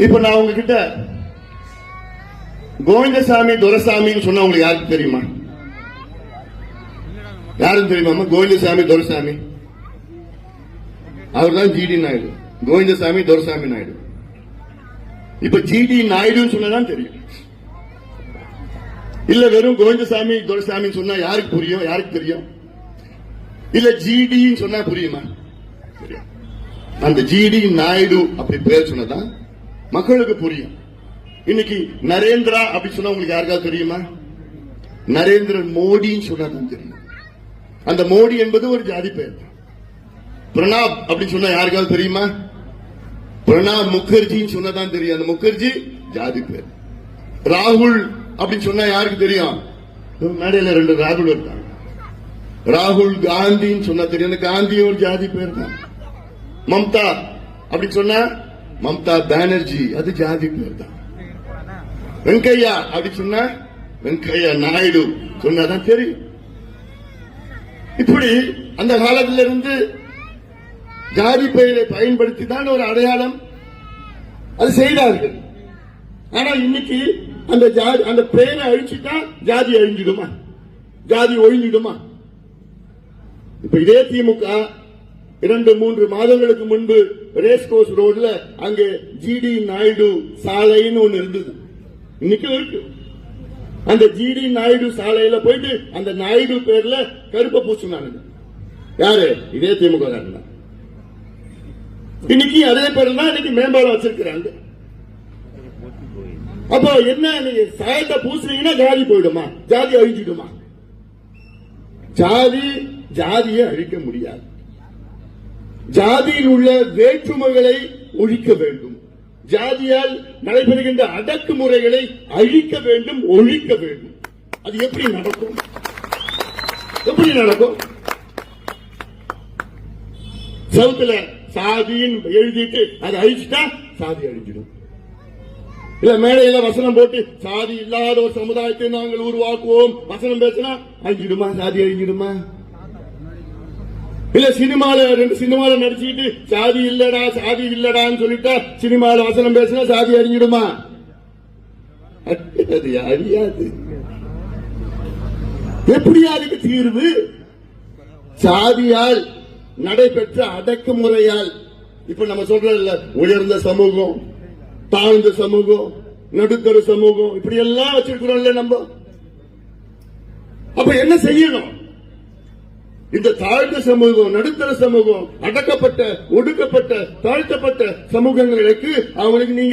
இப்ப நான் உங்ககிட்ட கோவிந்தசாமி துரைசாமின்னு சொன்னா உங்களுக்கு யாருக்கு தெரியுமா? யாரும் தெரியுமா? கோவிந்தசாமி துரைசாமி அவர் தான் ஜிடி நாயுடு. கோவிந்தசாமி துரைசாமி நாயுடு. இப்ப ஜிடி நாயுடுன்னு சொன்னதான் தெரியும். இல்ல வெறும் கோவிந்தசாமி துரைசாமி சொன்னா யாருக்கு புரியும்? யாருக்கு தெரியும்? இல்ல ஜிடின்னு சொன்னா புரியுமா? அந்த ஜிடி நாயுடு அப்படி பேர் சொன்னதான் மக்களுக்கு புரியும். இன்னைக்கு நரேந்திரா அப்படி சொன்னா உங்களுக்கு யாருக்காவது தெரியுமா? நரேந்திர மோடின்னு சொன்னாதான் தெரியும். அந்த மோடி என்பது ஒரு ஜாதி பெயர். பிரணாப் அப்படின்னு சொன்னா யாருக்காவது தெரியுமா? பிரணாப் முகர்ஜின்னு சொன்னதான் தெரியும். அந்த முகர்ஜி ஜாதி பெயர். ராகுல் அப்படின்னு சொன்னா யாருக்கு தெரியும்? மேடையில 2 ராகுல் இருக்காங்க. ராகுல் காந்தின்னு சொன்னா தெரியும். அந்த காந்தி ஒரு ஜாதி பெயர் தான். மம்தா அப்படின்னு சொன்னா மம்தா பானர்ஜி அது ஜாதி பெயர் தான். வெங்கையா அப்படி சொன்னா வெங்கையா நாயுடு சொன்னாதான் தெரியும். இப்படி அந்த காலத்திலிருந்து ஜாதி பெயரை பயன்படுத்தி தான் ஒரு அடையாளம் அது செய்தார்கள். ஆனா இன்னைக்கு அந்த பெயரை அழிச்சுட்டா ஜாதி அழிஞ்சிடுமா? ஜாதி ஒழிஞ்சிடுமா? இப்ப இதே திமுக 2-3 மாதங்களுக்கு முன்பு ரேஸ் கோர்ஸ் ரோட்ல அங்கே ஜிடி நாயுடு சாலைன்னு ஒண்ணு இருந்தது. இன்னைக்கு இருக்கு. அந்த ஜிடி நாயுடு சாலையில போயிட்டு அந்த நாயுடு பேர்ல கருப்பை பூசினாங்க. யாரு? இதே திமுக. இன்னைக்கு அதே பேர் தான் இன்னைக்கு மேம்பாலம் வச்சிருக்கிறாங்க. அப்போ என்ன, நீங்க சாயத்தை பூசுறீங்கன்னா ஜாதி போயிடுமா? ஜாதி அழிஞ்சிடுமா? ஜாதியை அழிக்க முடியாது. ஜாதியில் உள்ள வேற்றுமைகளை ஒழிக்க வேண்டும். ஜாதியால் நடைபெறுகின்ற அடக்குமுறைகளை அழிக்க வேண்டும், ஒழிக்க வேண்டும். அது எப்படி நடக்கும்? எப்படி நடக்கும்? சவுத்துல சாதின்னு எழுதிட்டு அதை அழிச்சுட்டா சாதி அழிஞ்சிடும். இல்ல மேடையில வசனம் போட்டு சாதி இல்லாத ஒரு சமுதாயத்தை நாங்கள் உருவாக்குவோம் வசனம் பேசினா அழிஞ்சிடுமா? சாதி அழிஞ்சிடுமா? இல்ல சினிமால 2 சினிமால நடிச்சுட்டு சாதி இல்லடான்னு சொல்லிட்டா சினிமால வசனம் பேசினா சாதி அழிஞ்சிடுமா? அது அழியாது. எப்படி அதுக்கு தீர்வு? சாதியால் நடைபெற்ற அடக்குமுறையால். இப்ப நம்ம சொல்றோம்ல, உயர்ந்த சமூகம், தாழ்ந்த சமூகம், நடுத்தர சமூகம், இப்படி எல்லாம் வச்சிருக்கிறோம்ல நம்ம. அப்ப என்ன செய்யணும்? இந்த தாழ்ந்த சமூகம், நடுத்தர சமூகம், அடக்கப்பட்ட, ஒடுக்கப்பட்ட, தாழ்த்தப்பட்ட சமூகங்களுக்கு அவங்களுக்கு நீங்க